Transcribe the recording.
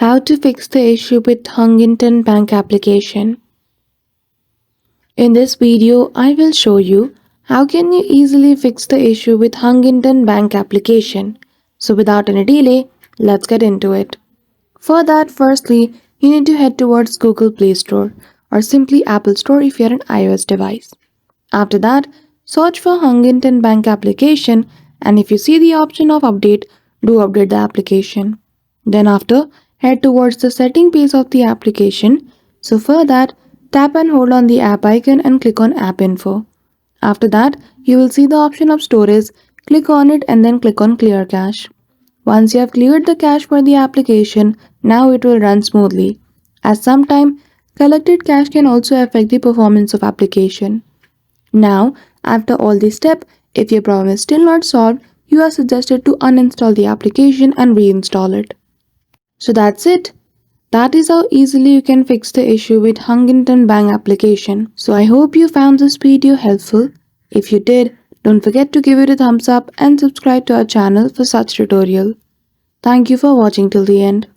How to fix the issue with Huntington Bank application. In this video, I will show you how can you easily fix the issue with Huntington Bank application. So without any delay, let's get into it. For that, firstly, you need to head towards Google Play Store or simply Apple Store if you're an iOS device. After that, search for Huntington Bank application, and if you see the option of update, do update the application. Then after, head towards the setting page of the application. So for that, tap and hold on the app icon and click on app info. After that, you will see the option of storage. Click on it and then click on clear cache. Once you have cleared the cache for the application, now it will run smoothly. As sometimes, collected cache can also affect the performance of application. Now, after all this step, if your problem is still not solved, you are suggested to uninstall the application and reinstall it. So that's it. That is how easily you can fix the issue with Huntington Bank application. So I hope you found this video helpful. If you did, don't forget to give it a thumbs up and subscribe to our channel for such tutorial. Thank you for watching till the end.